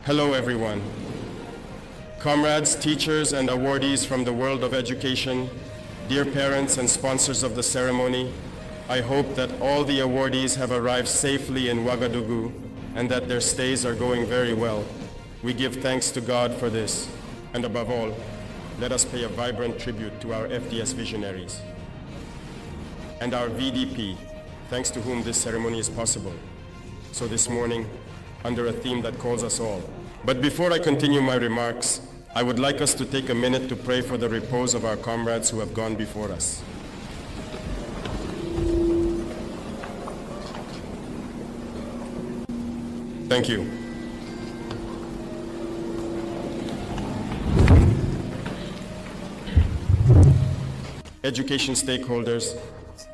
Hello everyone. Comrades, teachers, and awardees from the world of education, dear parents and sponsors of the ceremony, I hope that all the awardees have arrived safely in Ouagadougou and that their stays are going very well. We give thanks to God for this, and above all, let us pay a vibrant tribute to our FDS visionaries and our VDP, thanks to whom this ceremony is possible. So this morning, under a theme that calls us all. But before I continue my remarks, I would like us to take a minute to pray for the repose of our comrades who have gone before us. Thank you. Education stakeholders,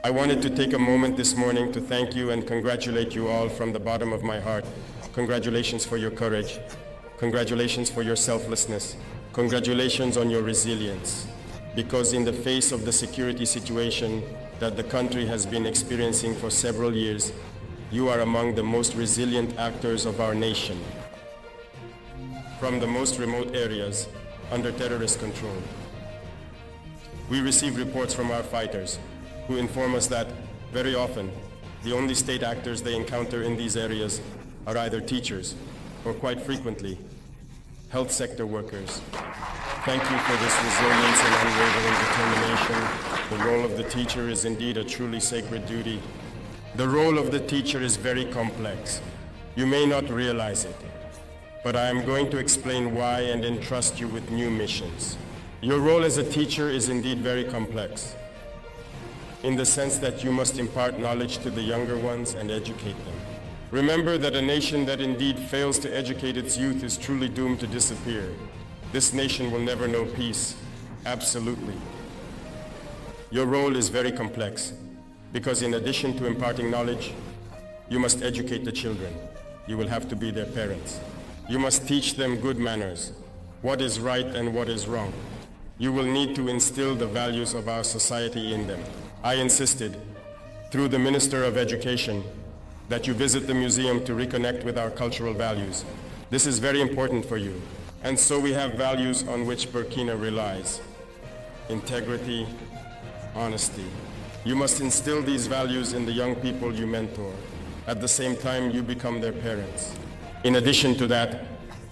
I wanted to take a moment this morning to thank you and congratulate you all from the bottom of my heart. Congratulations for your courage. Congratulations for your selflessness. Congratulations on your resilience. Because in the face of the security situation that the country has been experiencing for several years, you are among the most resilient actors of our nation. From the most remote areas under terrorist control. We receive reports from our fighters who inform us that very often the only state actors they encounter in these areas are either teachers or quite frequently health sector workers. Thank you for this resilience and unwavering determination. The role of the teacher is indeed a truly sacred duty. The role of the teacher is very complex. You may not realize it, but I am going to explain why and entrust you with new missions. Your role as a teacher is indeed very complex, in the sense that you must impart knowledge to the younger ones and educate them. Remember that a nation that indeed fails to educate its youth is truly doomed to disappear. This nation will never know peace, absolutely. Your role is very complex, because in addition to imparting knowledge, you must educate the children. You will have to be their parents. You must teach them good manners, what is right and what is wrong. You will need to instill the values of our society in them. I insisted, through the Minister of Education, that you visit the museum to reconnect with our cultural values. This is very important for you. And so we have values on which Burkina relies. Integrity, honesty. You must instill these values in the young people you mentor. At the same time, you become their parents. In addition to that,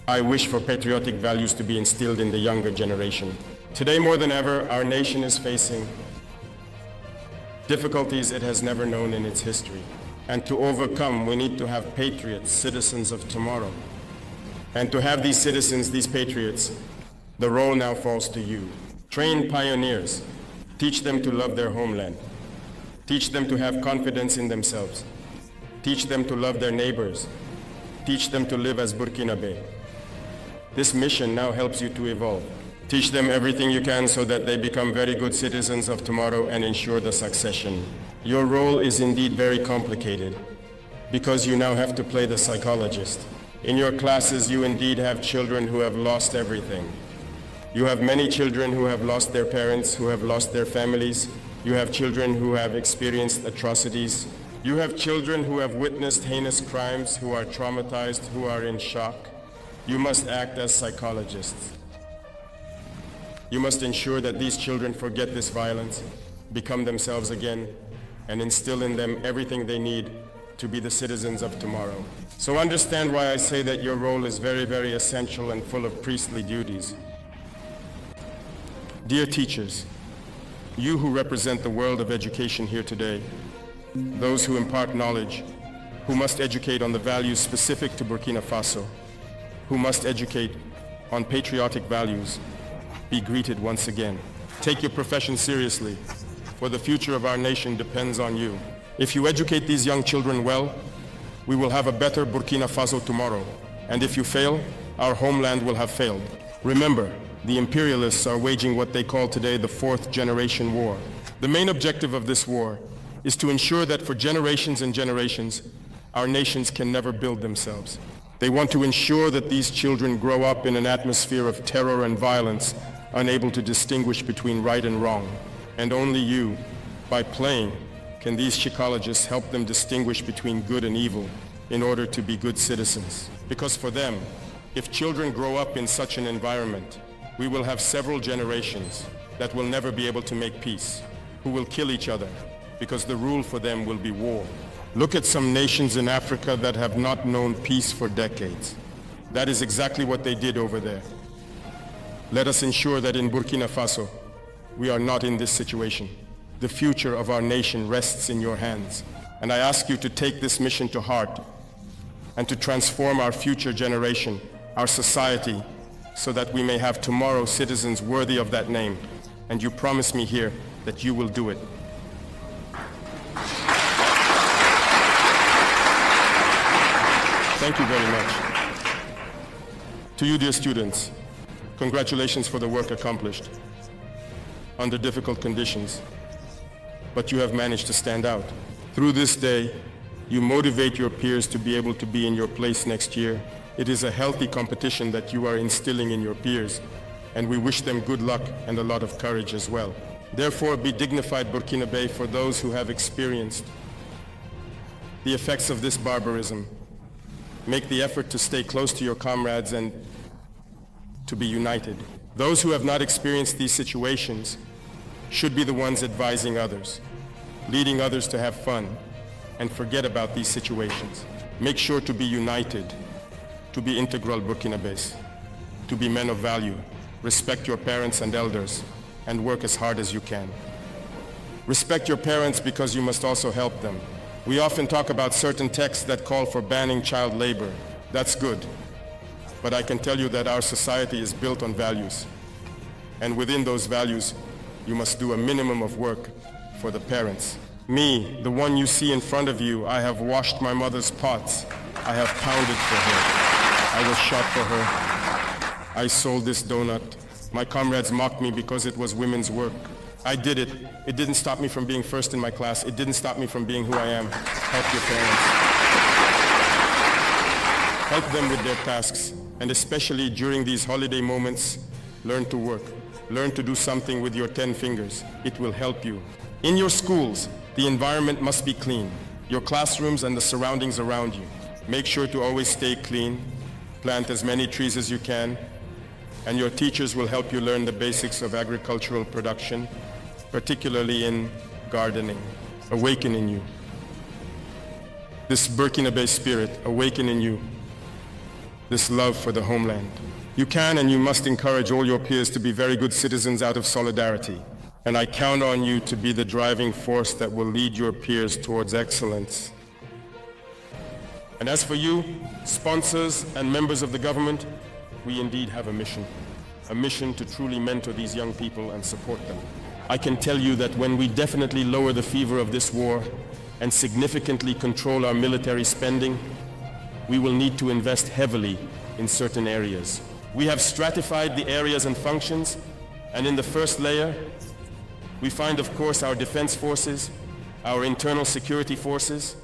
I wish for patriotic values to be instilled in the younger generation. Today, more than ever, our nation is facing difficulties it has never known in its history. And to overcome, we need to have patriots, citizens of tomorrow. And to have these citizens, these patriots, the role now falls to you. Train pioneers. Teach them to love their homeland. Teach them to have confidence in themselves. Teach them to love their neighbors. Teach them to live as Burkinabe. This mission now helps you to evolve. Teach them everything you can so that they become very good citizens of tomorrow and ensure the succession. Your role is indeed very complicated because you now have to play the psychologist. In your classes, you indeed have children who have lost everything. You have many children who have lost their parents, who have lost their families. You have children who have experienced atrocities. You have children who have witnessed heinous crimes, who are traumatized, who are in shock. You must act as psychologists. You must ensure that these children forget this violence, become themselves again, and instill in them everything they need to be the citizens of tomorrow. So understand why I say that your role is very, very essential and full of priestly duties. Dear teachers, you who represent the world of education here today, those who impart knowledge, who must educate on the values specific to Burkina Faso, who must educate on patriotic values, be greeted once again. Take your profession seriously, for the future of our nation depends on you. If you educate these young children well, we will have a better Burkina Faso tomorrow. And if you fail, our homeland will have failed. Remember, the imperialists are waging what they call today the fourth generation war. The main objective of this war is to ensure that for generations and generations, our nations can never build themselves. They want to ensure that these children grow up in an atmosphere of terror and violence, unable to distinguish between right and wrong. And only you, by playing, can these psychologists help them distinguish between good and evil in order to be good citizens. Because for them, If children grow up in such an environment, we will have several generations that will never be able to make peace, who will kill each other because the rule for them will be war. Look at some nations in Africa that have not known peace for decades. That is exactly what they did over there. Let us ensure that in Burkina Faso, we are not in this situation. The future of our nation rests in your hands, and I ask you to take this mission to heart and to transform our future generation, our society, so that we may have tomorrow citizens worthy of that name. And you promise me here that you will do it. Thank you very much. To you, dear students, congratulations for the work accomplished under difficult conditions, but you have managed to stand out. Through this day, you motivate your peers to be able to be in your place next year. It is a healthy competition that you are instilling in your peers, and we wish them good luck and a lot of courage as well. Therefore, be dignified, Burkinabe, for those who have experienced the effects of this barbarism. Make the effort to stay close to your comrades and to be united. Those who have not experienced these situations should be the ones advising others, leading others to have fun and forget about these situations. Make sure to be united, to be integral Burkinabés, to be men of value, respect your parents and elders, and work as hard as you can. Respect your parents because you must also help them. We often talk about certain texts that call for banning child labor. That's good. But I can tell you that our society is built on values. And within those values, you must do a minimum of work for the parents. Me, the one you see in front of you, I have washed my mother's pots. I have pounded for her. I was shot for her. I sold this donut. My comrades mocked me because it was women's work. I did it. It didn't stop me from being first in my class. It didn't stop me from being who I am. Help your parents. Help them with their tasks. And especially during these holiday moments, learn to work. Learn to do something with your 10 fingers. It will help you. In your schools, the environment must be clean. Your classrooms and the surroundings around you. Make sure to always stay clean. Plant as many trees as you can. And your teachers will help you learn the basics of agricultural production, particularly in gardening. Awaken in you this Burkinabe spirit, awaken in you this love for the homeland. You can and you must encourage all your peers to be very good citizens out of solidarity. And I count on you to be the driving force that will lead your peers towards excellence. And as for you, sponsors and members of the government, we indeed have a mission to truly mentor these young people and support them. I can tell you that when we definitely lower the fever of this war and significantly control our military spending, we will need to invest heavily in certain areas. We have stratified the areas and functions, and in the first layer, we find, of course, our defense forces, our internal security forces,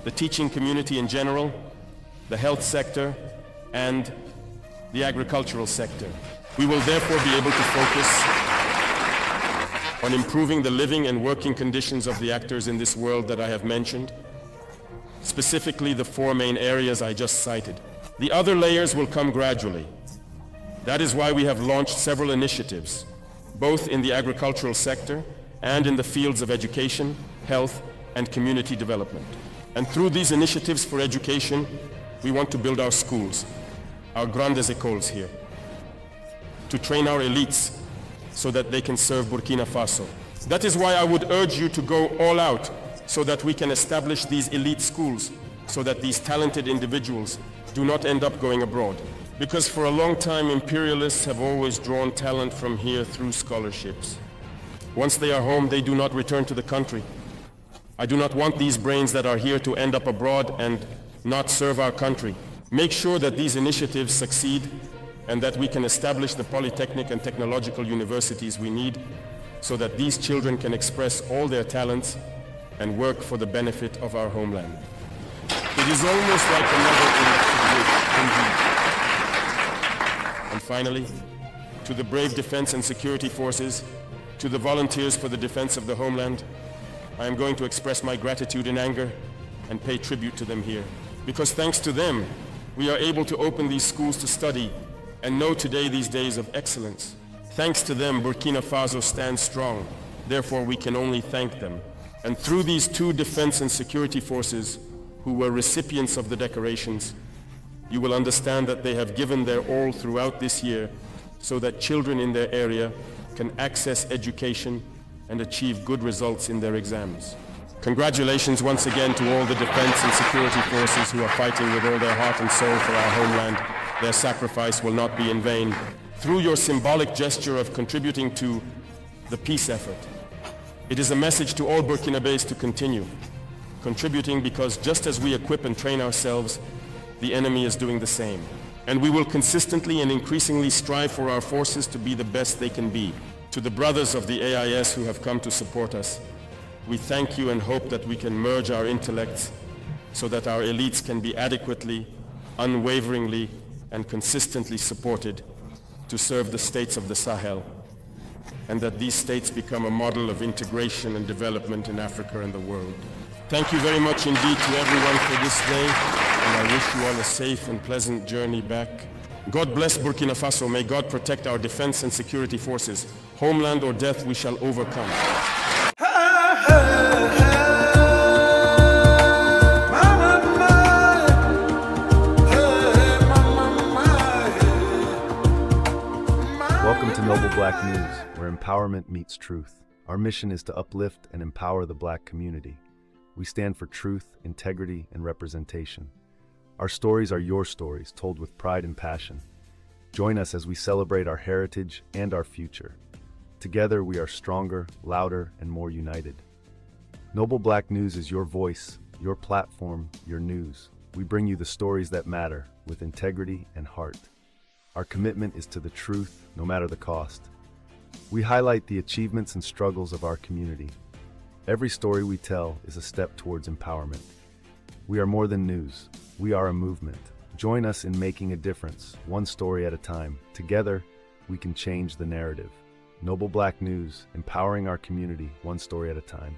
the teaching community in general, the health sector, and the agricultural sector. We will therefore be able to focus on improving the living and working conditions of the actors in this world that I have mentioned, specifically the 4 main areas I just cited. The other layers will come gradually. That is why we have launched several initiatives, both in the agricultural sector and in the fields of education, health, and community development. And through these initiatives for education, we want to build our schools, our grandes écoles here, to train our elites so that they can serve Burkina Faso. That is why I would urge you to go all out so that we can establish these elite schools, so that these talented individuals do not end up going abroad. Because for a long time, imperialists have always drawn talent from here through scholarships. Once they are home, they do not return to the country. I do not want these brains that are here to end up abroad and not serve our country. Make sure that these initiatives succeed and that we can establish the polytechnic and technological universities we need so that these children can express all their talents and work for the benefit of our homeland. It is almost like another electric wish, indeed. And finally, to the brave defense and security forces, to the volunteers for the defense of the homeland, I am going to express my gratitude in anger and pay tribute to them here. Because thanks to them, we are able to open these schools to study and know today these days of excellence. Thanks to them, Burkina Faso stands strong. Therefore, we can only thank them. And through these two defense and security forces who were recipients of the decorations, you will understand that they have given their all throughout this year so that children in their area can access education and achieve good results in their exams. Congratulations once again to all the defense and security forces who are fighting with all their heart and soul for our homeland. Their sacrifice will not be in vain. Through your symbolic gesture of contributing to the peace effort, it is a message to all Burkinabés to continue contributing, because just as we equip and train ourselves, the enemy is doing the same. And we will consistently and increasingly strive for our forces to be the best they can be. To the brothers of the AIS who have come to support us, we thank you and hope that we can merge our intellects so that our elites can be adequately, unwaveringly, and consistently supported to serve the states of the Sahel, and that these states become a model of integration and development in Africa and the world. Thank you very much indeed to everyone for this day, and I wish you all a safe and pleasant journey back. God bless Burkina Faso. May God protect our defense and security forces. Homeland or death, we shall overcome. Welcome to Noble Black News, where empowerment meets truth. Our mission is to uplift and empower the Black community. We stand for truth, integrity, and representation. Our stories are your stories, told with pride and passion. Join us as we celebrate our heritage and our future. Together, we are stronger, louder, and more united. Noble Black News is your voice, your platform, your news. We bring you the stories that matter, with integrity and heart. Our commitment is to the truth, no matter the cost. We highlight the achievements and struggles of our community. Every story we tell is a step towards empowerment. We are more than news. We are a movement. Join us in making a difference, one story at a time. Together, we can change the narrative. Noble Black News, empowering our community, one story at a time.